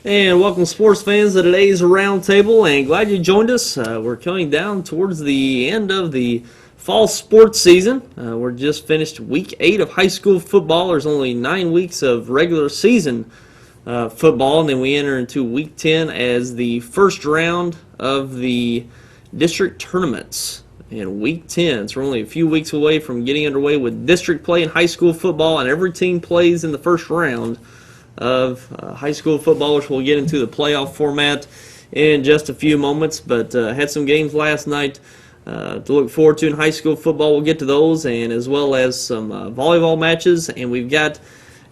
And welcome, sports fans, to today's Roundtable, and glad you joined us. We're coming down towards the end of the fall sports season. We're just finished week 8 of high school football. There's only 9 weeks of regular season football, and then we enter into week 10 as the first round of the district tournaments. In week 10, so we're only a few weeks away from getting underway with district play in high school football, and every team plays in the first round of high school football, which we'll get into the playoff format in just a few moments. But had some games last night to look forward to in high school football. We'll get to those, and as well as some volleyball matches. And we've got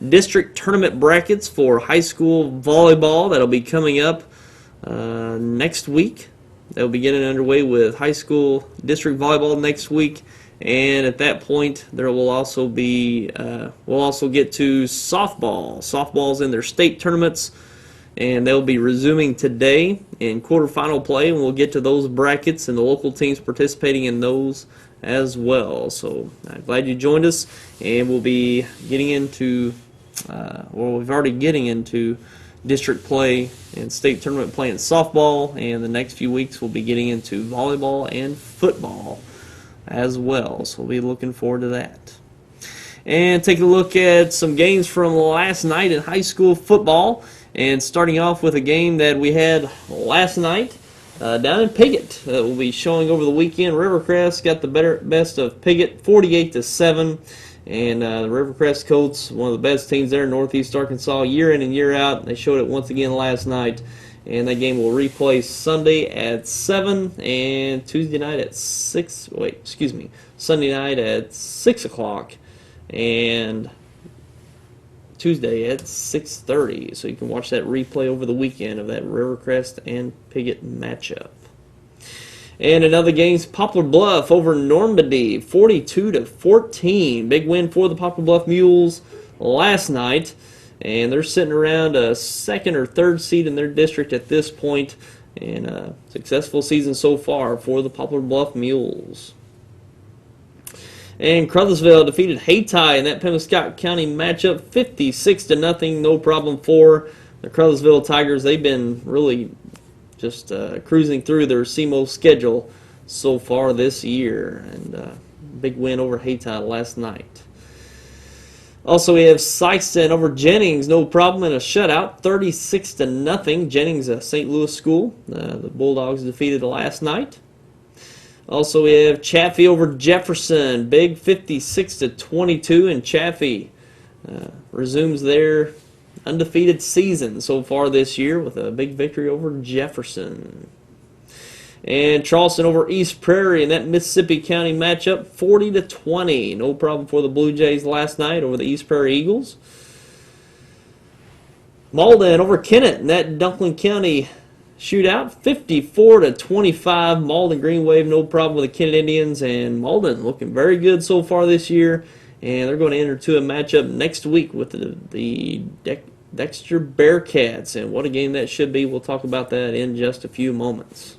district tournament brackets for high school volleyball that'll be coming up next week. They'll be getting underway with high school district volleyball next week. And at that point, there will also be, we'll also get to softball. Softball's in their state tournaments, and they'll be resuming today in quarterfinal play, and we'll get to those brackets and the local teams participating in those as well. So I'm glad you joined us, and we'll be getting into, we've already getting into district play and state tournament play in softball, and the next few weeks we'll be getting into volleyball and football as well, so we'll be looking forward to that. And take a look at some games from last night in high school football, and starting off with a game that we had last night down in Piggott that will be showing over the weekend. Rivercrest got the best of Piggott 48-7, and the Rivercrest Colts, one of the best teams there in Northeast Arkansas year in and year out. They showed it once again last night. And that game will replay Sunday at 7 and Tuesday night at 6. Sunday night at 6 o'clock and Tuesday at 6:30. So you can watch that replay over the weekend of that Rivercrest and Piggott matchup. And another game's Poplar Bluff over Normandy, 42-14. Big win for the Poplar Bluff Mules last night. And they're sitting around a second or third seed in their district at this point, and a successful season so far for the Poplar Bluff Mules. And Crothersville defeated Hayti in that Pemiscot County matchup 56-0, no problem for the Crothersville Tigers. They've been really just cruising through their SEMO schedule so far this year, and big win over Hayti last night. Also, we have Sykeston over Jennings, no problem in a shutout, 36-0. Jennings, a St. Louis school. The Bulldogs defeated last night. Also, we have Chaffee over Jefferson, big 56-22, and Chaffee resumes their undefeated season so far this year with a big victory over Jefferson. And Charleston over East Prairie in that Mississippi County matchup, 40-20. No problem for the Blue Jays last night over the East Prairie Eagles. Malden over Kennett in that Dunklin County shootout, 54-25. Malden Green Wave, no problem with the Kennett Indians, and Malden looking very good so far this year. And they're going to enter to a matchup next week with the Dexter Bearcats, and what a game that should be. We'll talk about that in just a few moments.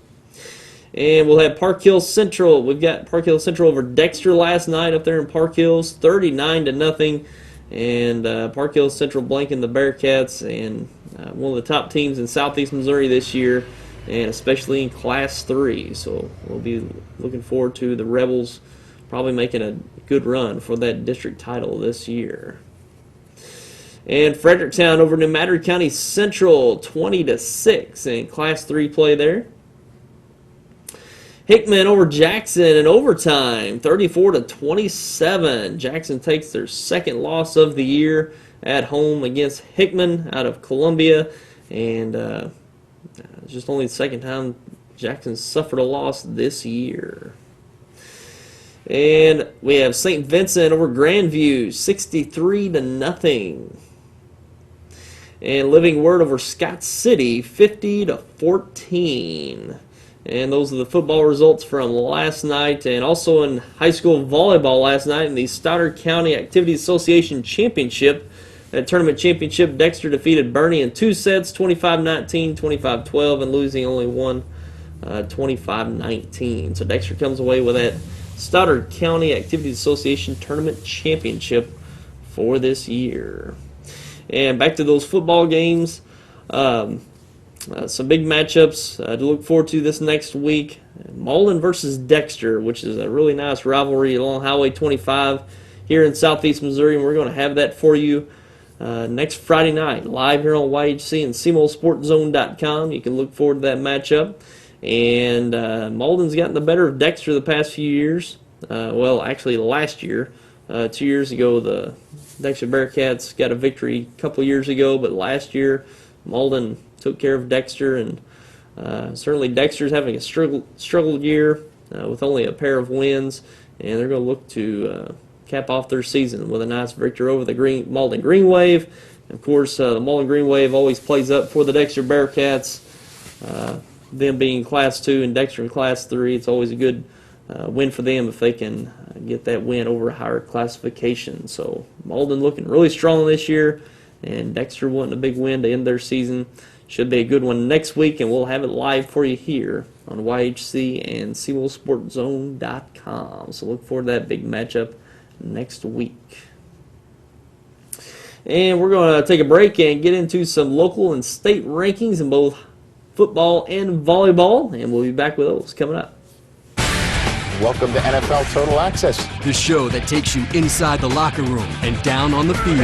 And we'll have Park Hills Central. We've got Park Hills Central over Dexter last night up there in Park Hills, 39-0. And Park Hills Central blanking the Bearcats, and one of the top teams in Southeast Missouri this year, and especially in Class 3. So we'll be looking forward to the Rebels probably making a good run for that district title this year. And Fredericktown over New Madrid County Central, 20-6 in Class 3 play there. Hickman over Jackson in overtime, 34-27. Jackson takes their second loss of the year at home against Hickman out of Columbia, and it's just only the second time Jackson suffered a loss this year. And we have St. Vincent over Grandview, 63-0. And Living Word over Scott City, 50-14. And those are the football results from last night, and also in high school volleyball last night in the Stoddard County Activity Association Championship. That tournament championship, Dexter defeated Bernie in 2 sets, 25-19, 25-12, and losing only one, 25-19. So Dexter comes away with that Stoddard County Activity Association Tournament Championship for this year. And back to those football games. Some big matchups to look forward to this next week. Malden versus Dexter, which is a really nice rivalry along Highway 25 here in southeast Missouri, and we're going to have that for you next Friday night, live here on YHC and SEMOsportzone.com. You can look forward to that matchup. And Malden's gotten the better of Dexter the past few years. Well, actually last year. 2 years ago, the Dexter Bearcats got a victory a couple years ago, but last year Malden took care of Dexter, and certainly Dexter's having a struggled year with only a pair of wins, and they're going to look to cap off their season with a nice victory over the Malden Green Wave. And of course, the Malden Green Wave always plays up for the Dexter Bearcats, them being Class 2 and Dexter in Class 3. It's always a good win for them if they can get that win over a higher classification. So Malden looking really strong this year, and Dexter wanting a big win to end their season. Should be a good one next week, and we'll have it live for you here on YHC and SEMOsportzone.com. So look forward to that big matchup next week. And we're going to take a break and get into some local and state rankings in both football and volleyball, and we'll be back with those coming up. Welcome to NFL Total Access, the show that takes you inside the locker room and down on the field.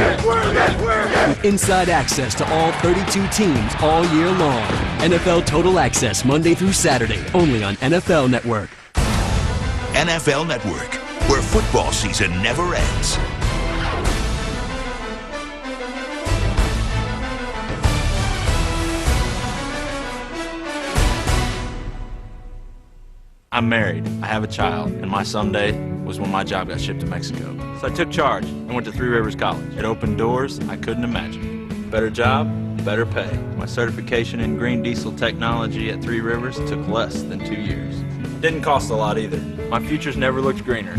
With inside access to all 32 teams all year long. NFL Total Access, Monday through Saturday, only on NFL Network. NFL Network, where football season never ends. I'm married, I have a child, and my someday was when my job got shipped to Mexico. So I took charge and went to Three Rivers College. It opened doors I couldn't imagine. Better job, better pay. My certification in green diesel technology at Three Rivers took less than 2 years. Didn't cost a lot either. My future's never looked greener.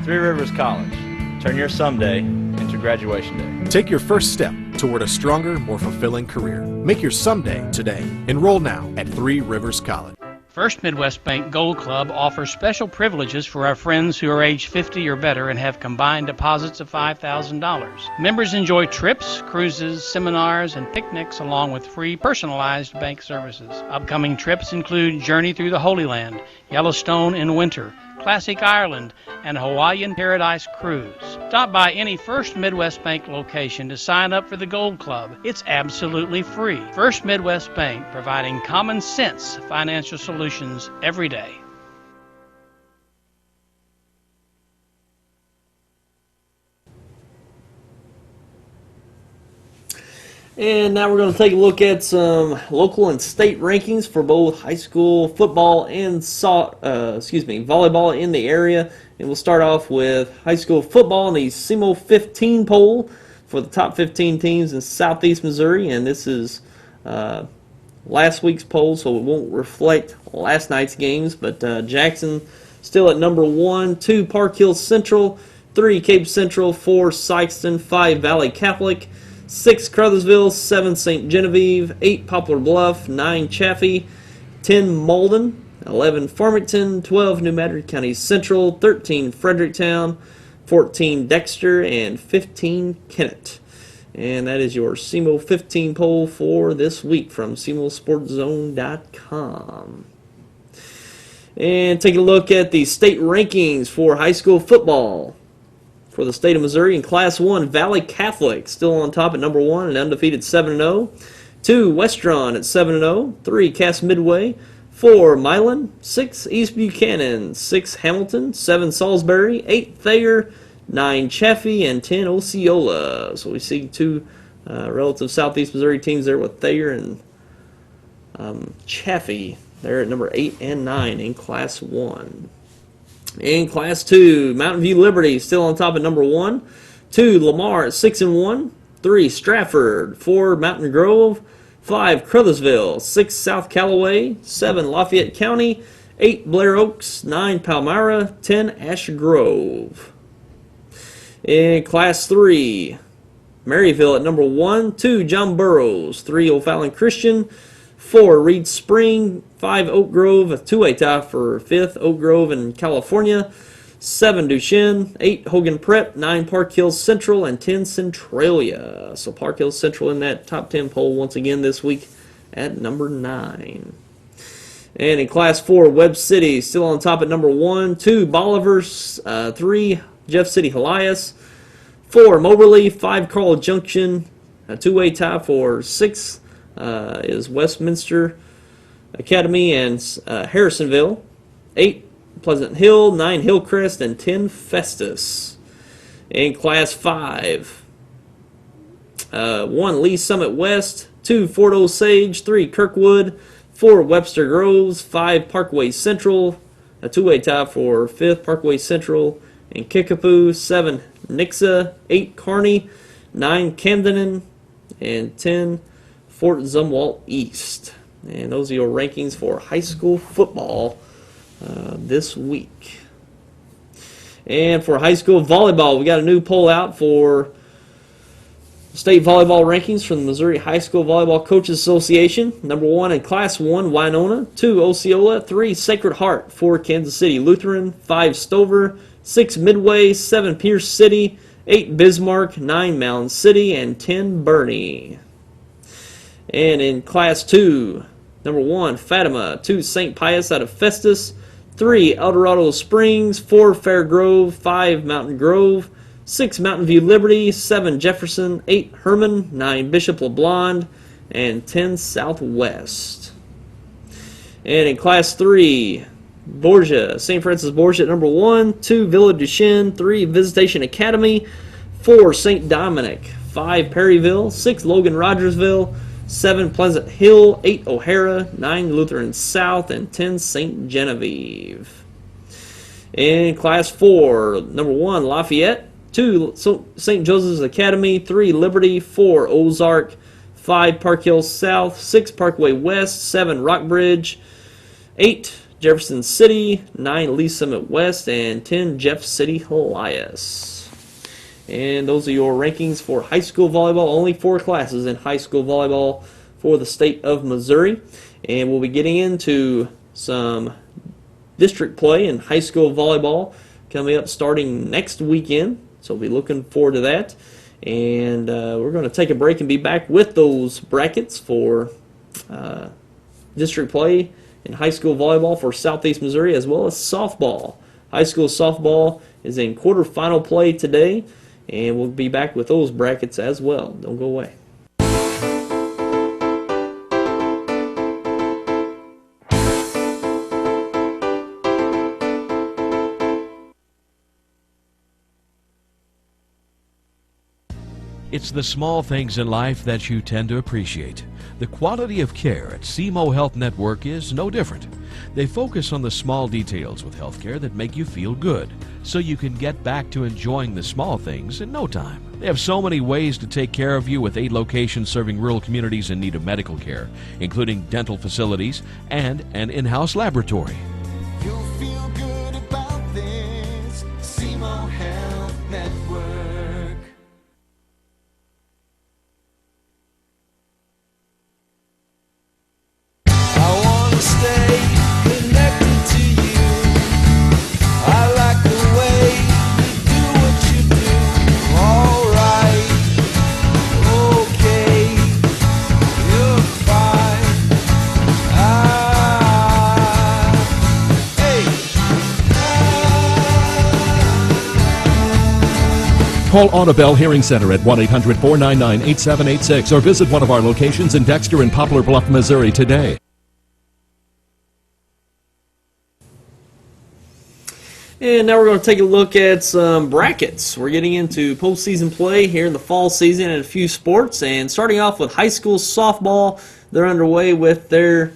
Three Rivers College. Turn your someday into graduation day. Take your first step toward a stronger, more fulfilling career. Make your someday today. Enroll now at Three Rivers College. First Midwest Bank Gold Club offers special privileges for our friends who are age 50 or better and have combined deposits of $5,000. Members enjoy trips, cruises, seminars, and picnics along with free personalized bank services. Upcoming trips include Journey Through the Holy Land, Yellowstone in winter, Classic Ireland, and Hawaiian Paradise Cruise. Stop by any First Midwest Bank location to sign up for the Gold Club. It's absolutely free. First Midwest Bank, providing common sense financial solutions every day. And now we're going to take a look at some local and state rankings for both high school football and volleyball in the area. And we'll start off with high school football in the SEMO 15 poll for the top 15 teams in southeast Missouri. And this is last week's poll, so it won't reflect last night's games. But Jackson still at number 1, 2 Park Hill Central, 3 Cape Central, 4 Sykeston, 5 Valley Catholic, 6 Crothersville, 7 St. Genevieve, 8 Poplar Bluff, 9 Chaffee, 10 Malden, 11 Farmington, 12 New Madrid County Central, 13 Fredericktown, 14 Dexter, and 15 Kennett. And that is your SEMO 15 poll for this week from SEMOsportzone.com. And take a look at the state rankings for high school football. For the state of Missouri in Class 1, Valley Catholic still on top at number 1 and undefeated 7-0. 2, Westron at 7-0. 3, Cass Midway. 4, Milan. 6, East Buchanan. 6, Hamilton. 7, Salisbury. 8, Thayer. 9, Chaffee. And 10, Osceola. So we see two relative southeast Missouri teams there with Thayer and Chaffee. They're at number 8 and 9 in Class 1. In Class 2, Mountain View Liberty still on top at number 1. 2, Lamar at 6-1. 3, Stratford. 4, Mountain Grove. 5, Crothersville. 6, South Callaway. 7, Lafayette County. 8, Blair Oaks. 9, Palmyra. 10, Ash Grove. In Class 3, Maryville at number 1. 2, John Burroughs. 3, O'Fallon Christian. 4, Reed Spring. 5, Oak Grove, a two-way tie for 5th, Oak Grove in California. 7 Duchesne, 8 Hogan Prep, 9 Park Hills Central, and 10 Centralia. So Park Hills Central in that top 10 poll once again this week at number 9. And in Class 4, Webb City still on top at number 1. 2 Bolivers, 3 Jeff City Helias, 4 Moberly, 5 Carl Junction. A two-way tie for 6 is Westminster Academy and Harrisonville. 8 Pleasant Hill, 9 Hillcrest, and 10 Festus. In Class 5, 1 Lee Summit West, 2 Fort Osage, 3 Kirkwood, 4 Webster Groves, 5 Parkway Central, a two-way tie for 5th Parkway Central and Kickapoo, 7 Nixa, 8 Kearney, 9 Camden, and 10 Fort Zumwalt East. And those are your rankings for high school football this week. And for high school volleyball, we got a new poll out for state volleyball rankings from the Missouri High School Volleyball Coaches Association. Number 1 in Class 1, Winona. 2, Osceola. 3, Sacred Heart. 4, Kansas City Lutheran. 5, Stover. 6, Midway. 7, Pierce City. 8, Bismarck. 9, Mound City. And 10, Bernie. And in Class 2, number 1, Fatima. 2, St. Pius out of Festus. 3, El Dorado Springs. 4, Fair Grove. 5, Mountain Grove. 6, Mountain View Liberty. 7, Jefferson. 8, Herman. 9, Bishop LeBlond. And 10, Southwest. And in Class 3, Borgia. St. Francis Borgia at number 1. 2, Villa Duchesne. 3, Visitation Academy. 4, St. Dominic. 5, Perryville. 6, Logan Rogersville. 7, Pleasant Hill. 8, O'Hara. 9, Lutheran South. And 10, St. Genevieve. In Class 4, number 1, Lafayette. 2, St. Joseph's Academy. 3, Liberty. 4, Ozark. 5, Park Hill South. 6, Parkway West. 7, Rockbridge. 8, Jefferson City. 9, Lee Summit West. And 10, Jeff City Helias. And those are your rankings for high school volleyball. Only 4 classes in high school volleyball for the state of Missouri. And we'll be getting into some district play in high school volleyball coming up starting next weekend. So we'll be looking forward to that. And we're going to take a break and be back with those brackets for district play in high school volleyball for Southeast Missouri, as well as softball. High school softball is in quarterfinal play today. And we'll be back with those brackets as well. Don't go away. It's the small things in life that you tend to appreciate. The quality of care at SEMO Health Network is no different. They focus on the small details with healthcare that make you feel good, so you can get back to enjoying the small things in no time. They have so many ways to take care of you with 8 locations serving rural communities in need of medical care, including dental facilities and an in-house laboratory. You'll feel good about this. SEMO Health Network. Call Audubell Hearing Center at 1-800-499-8786 or visit one of our locations in Dexter and Poplar Bluff, Missouri today. And now we're going to take a look at some brackets. We're getting into postseason play here in the fall season and a few sports. And starting off with high school softball, they're underway with their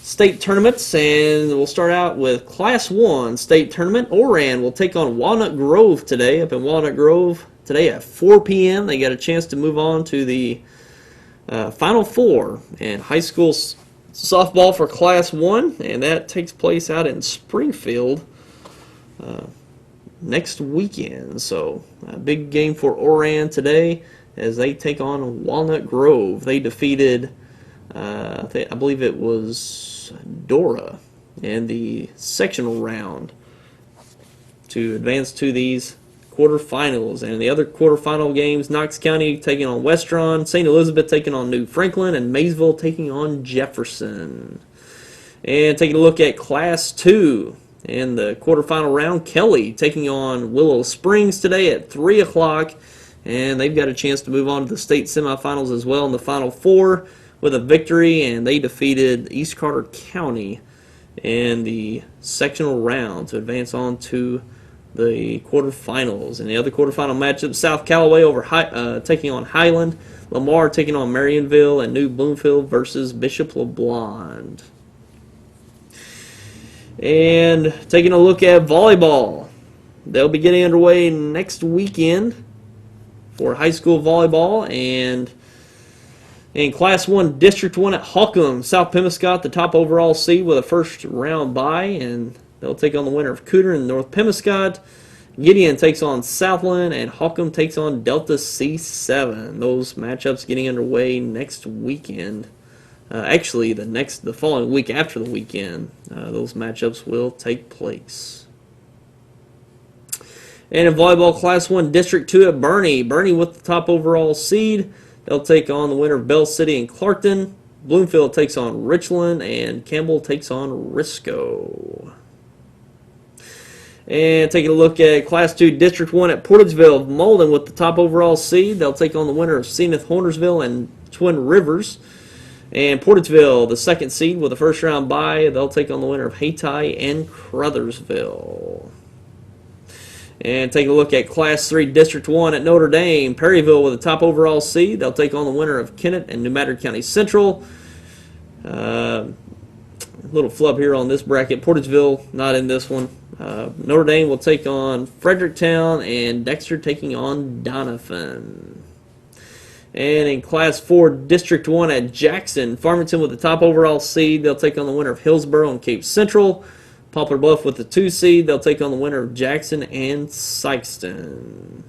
state tournaments. And we'll start out with Class 1 state tournament. Oran will take on Walnut Grove today, up in Walnut Grove today at 4 p.m. They got a chance to move on to the Final Four in high school softball for Class 1. And that takes place out in Springfield next weekend. So a big game for Oran today as they take on Walnut Grove. They defeated, I believe it was Dora in the sectional round. to advance to these quarterfinals. And the other quarterfinal games, Knox County taking on Westron, St. Elizabeth taking on New Franklin, and Maysville taking on Jefferson. And taking a look at Class 2 in the quarterfinal round, Kelly taking on Willow Springs today at 3 o'clock. And they've got a chance to move on to the state semifinals as well in the Final Four with a victory, and they defeated East Carter County in the sectional round to advance on to the quarterfinals. And the other quarterfinal matchup, South Callaway taking on Highland, Lamar taking on Marionville, and New Bloomfield versus Bishop LeBlond. And taking a look at volleyball, they'll be getting underway next weekend for high school volleyball, and in Class 1, District 1 at Holcomb, South Pemiscot, the top overall seed with a first round bye, and they'll take on the winner of Cooter and North Pemiscot. Gideon takes on Southland, and Holcomb takes on Delta C7. Those matchups getting underway next weekend. Actually, the following week after the weekend, those matchups will take place. And in volleyball, Class 1, District 2 at Bernie. Bernie with the top overall seed. They'll take on the winner of Bell City and Clarkton. Bloomfield takes on Richland, and Campbell takes on Risco. And taking a look at Class 2, District 1 at Portageville. Molden with the top overall seed. They'll take on the winner of Zenith Hornersville and Twin Rivers. And Portageville, the second seed with a first round bye. They'll take on the winner of Hayti and Crothersville. And take a look at Class 3, District 1 at Notre Dame. Perryville with the top overall seed. They'll take on the winner of Kennett and New Madrid County Central. Little flub here on this bracket. Portageville not in this one. Notre Dame will take on Fredericktown, and Dexter taking on Donovan. And in Class 4, District 1 at Jackson. Farmington with the top overall seed. They'll take on the winner of Hillsborough and Cape Central. Poplar Bluff with the 2 seed. They'll take on the winner of Jackson and Sykeston.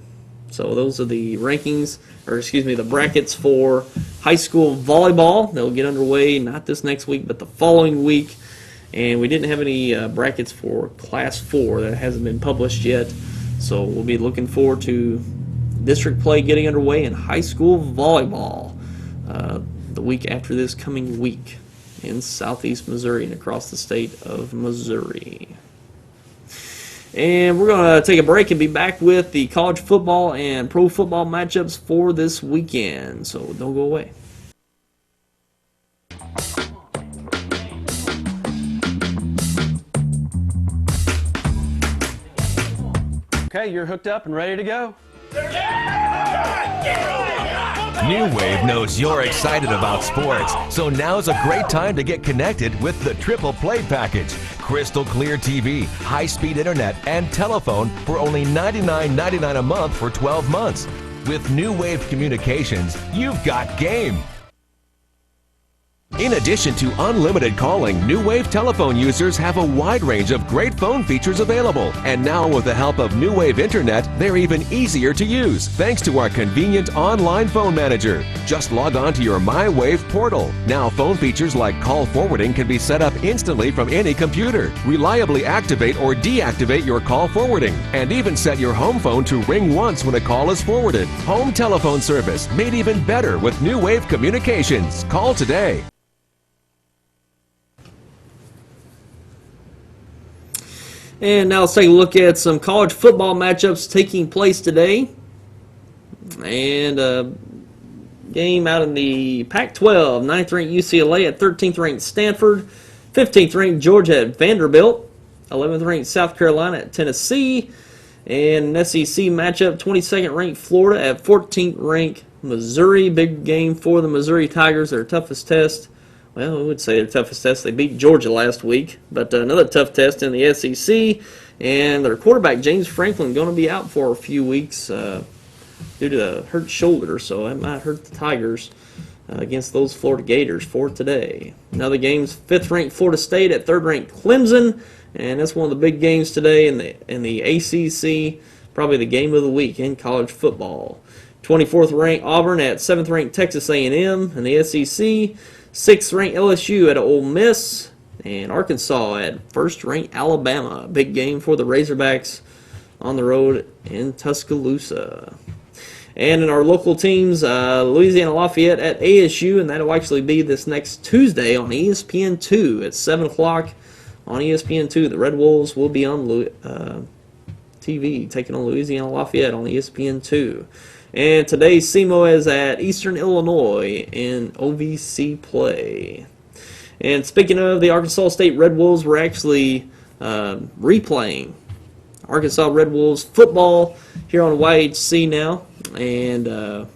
So those are the rankings, the brackets for high school volleyball. They'll get underway not this next week, but the following week. And we didn't have any brackets for Class 4. That hasn't been published yet. So we'll be looking forward to district play getting underway in high school volleyball the week after this coming week in southeast Missouri and across the state of Missouri. And we're going to take a break and be back with the college football and pro football matchups for this weekend. So don't go away. Okay, you're hooked up and ready to go. New Wave knows you're excited about sports, so now's a great time to get connected with the Triple Play Package. Crystal clear TV, high-speed internet, and telephone for only $99.99 a month for 12 months. With New Wave Communications, you've got game. In addition to unlimited calling, New Wave telephone users have a wide range of great phone features available. And now with the help of New Wave Internet, they're even easier to use thanks to our convenient online phone manager. Just log on to your MyWave portal. Now phone features like call forwarding can be set up instantly from any computer. Reliably activate or deactivate your call forwarding. And even set your home phone to ring once when a call is forwarded. Home telephone service made even better with New Wave Communications. Call today. And now let's take a look at some college football matchups taking place today. And a game out in the Pac-12. 9th ranked UCLA at 13th ranked Stanford. 15th ranked Georgia at Vanderbilt. 11th ranked South Carolina at Tennessee. And an SEC matchup, 22nd ranked Florida at 14th ranked Missouri. Big game for the Missouri Tigers, their toughest test. Well, I would say their toughest test. They beat Georgia last week, but another tough test in the SEC. And their quarterback, James Franklin, going to be out for a few weeks due to a hurt shoulder, so that might hurt the Tigers against those Florida Gators for today. Another game's 5th-ranked Florida State at 3rd-ranked Clemson, and that's one of the big games today in the ACC, probably the game of the week in college football. 24th-ranked Auburn at 7th-ranked Texas A&M in the SEC. 6th-ranked LSU at Ole Miss, and Arkansas at 1st-ranked Alabama. Big game for the Razorbacks on the road in Tuscaloosa. And in our local teams, Louisiana Lafayette at ASU, and that'll actually be this next Tuesday on ESPN2 at 7 o'clock on ESPN2. The Red Wolves will be on TV, taking on Louisiana Lafayette on ESPN2. And today's SEMO is at Eastern Illinois in OVC play. And speaking of the Arkansas State Red Wolves, we're actually replaying Arkansas Red Wolves football here on YHC now, and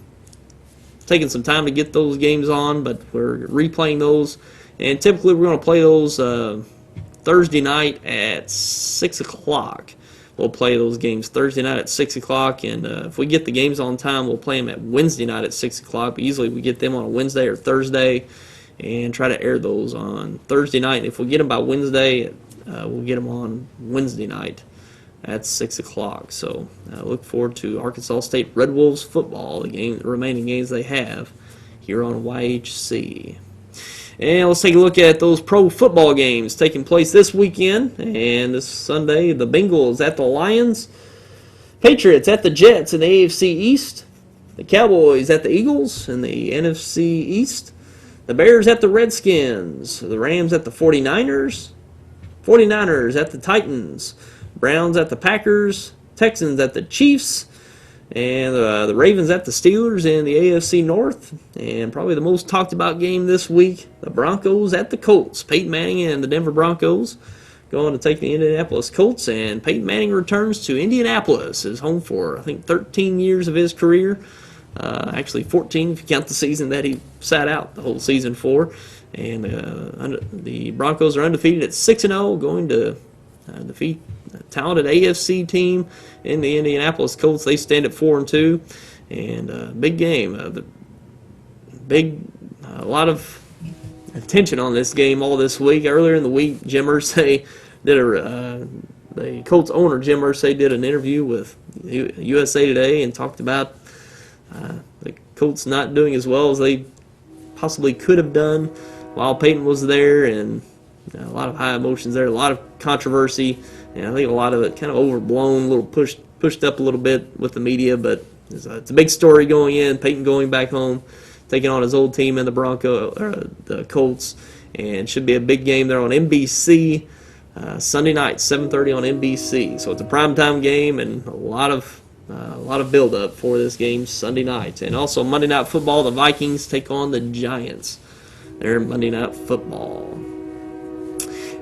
taking some time to get those games on, but we're replaying those. And typically we're going to play those Thursday night at 6 o'clock. We'll play those games Thursday night at 6 o'clock, and if we get the games on time, we'll play them at Wednesday night at 6 o'clock. But usually we get them on a Wednesday or Thursday and try to air those on Thursday night. And if we get them by Wednesday, we'll get them on Wednesday night at 6 o'clock. So look forward to Arkansas State Red Wolves football, the remaining games they have here on YHC. And let's take a look at those pro football games taking place this weekend. And this Sunday, the Bengals at the Lions, Patriots at the Jets in the AFC East, the Cowboys at the Eagles in the NFC East, the Bears at the Redskins, the Rams at the 49ers, 49ers at the Titans, Browns at the Packers, Texans at the Chiefs, and the Ravens at the Steelers in the AFC North. And probably the most talked about game this week, the Broncos at the Colts. Peyton Manning and the Denver Broncos going to take the Indianapolis Colts, and Peyton Manning returns to Indianapolis, his home for, I think, 13 years of his career. Actually 14 if you count the season that he sat out the whole season for. And the Broncos are undefeated at 6-0, going to defeat a talented AFC team in the Indianapolis Colts. They stand at 4-2, and big game. A lot of attention on this game all this week. Earlier in the week, Jim Irsay the Colts owner Jim Irsay did an interview with USA Today and talked about the Colts not doing as well as they possibly could have done while Peyton was there, and a lot of high emotions there, a lot of controversy, and I think a lot of it kind of overblown, a little pushed up a little bit with the media, but it's a big story going in. Peyton going back home, taking on his old team in the Colts, and should be a big game there on NBC Sunday night, 7:30 on NBC. So it's a primetime game, and a lot of build-up for this game Sunday night. And also Monday Night Football, the Vikings take on the Giants. They're Monday Night Football.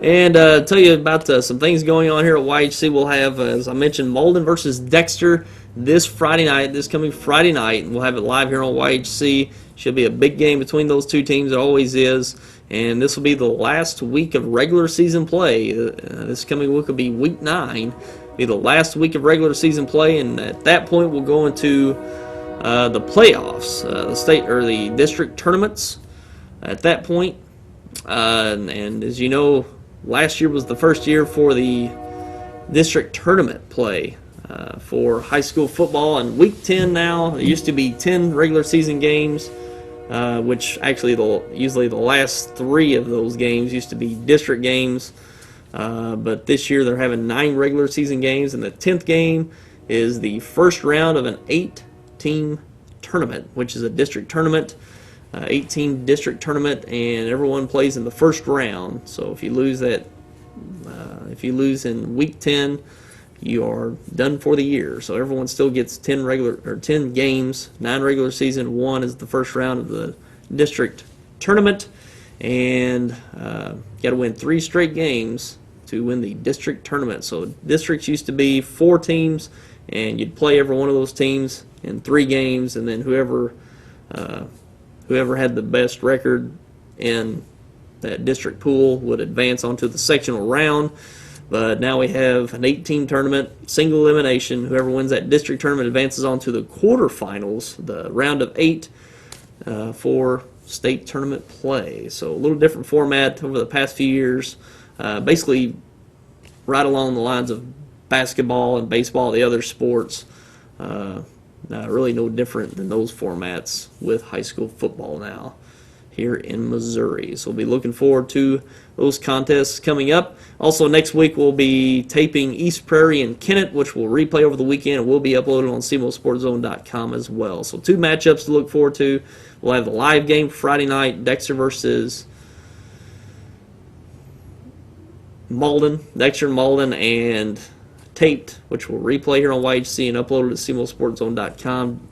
And tell you about some things going on here at YHC. We'll have, as I mentioned, Malden versus Dexter this coming Friday night. And we'll have it live here on YHC. Should be a big game between those two teams. It always is. And this will be the last week of regular season play. This coming week will be week 9. Be the last week of regular season play, and at that point we'll go into the playoffs, the state or the district tournaments. At that point, and as you know, last year was the first year for the district tournament play for high school football. And week 10 now, there used to be 10 regular season games, which actually usually the last 3 of those games used to be district games. But this year they're having 9 regular season games, and the 10th game is the first round of an 8-team tournament, which is a district tournament, 8-team district tournament, and everyone plays in the first round. So if you lose in week 10, you are done for the year. So everyone still gets 10 games, 9 regular season. 1 is the first round of the district tournament, and got to win 3 straight games to win the district tournament. So districts used to be 4 teams, and you'd play every one of those teams in 3 games, and then whoever had the best record in that district pool would advance onto the sectional round. But now we have an 8-team tournament, single elimination. Whoever wins that district tournament advances on to the quarterfinals, the round of 8 for state tournament play. So a little different format over the past few years. Basically right along the lines of basketball and baseball, the other sports. Really no different than those formats with high school football now here in Missouri. So we'll be looking forward to those contests coming up. Also, next week we'll be taping East Prairie and Kennett, which we'll replay over the weekend and will be uploaded on SEMOsportzone.com as well. So 2 matchups to look forward to. We'll have the live game Friday night, Dexter versus Malden, Dexter and Malden, and taped, which we'll replay here on YHC and upload it to SEMOsportzone.com.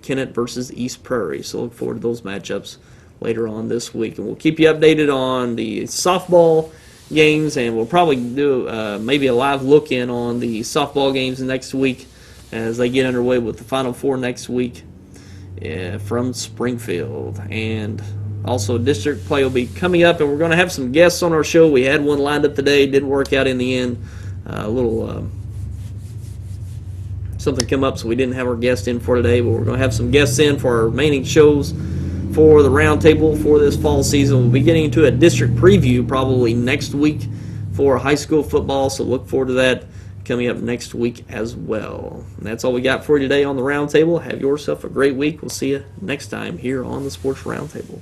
Kennett versus East Prairie. So look forward to those matchups later on this week. And we'll keep you updated on the softball games, and we'll probably do maybe a live look-in on the softball games next week as they get underway with the Final Four next week from Springfield. And also district play will be coming up, and we're going to have some guests on our show. We had one lined up today, didn't work out in the end. A little something come up, so we didn't have our guest in for today, but we're going to have some guests in for our remaining shows for the roundtable for this fall season. We'll be getting into a district preview probably next week for high school football, so look forward to that coming up next week as well. And that's all we got for you today on the roundtable. Have yourself a great week. We'll see you next time here on the Sports Roundtable.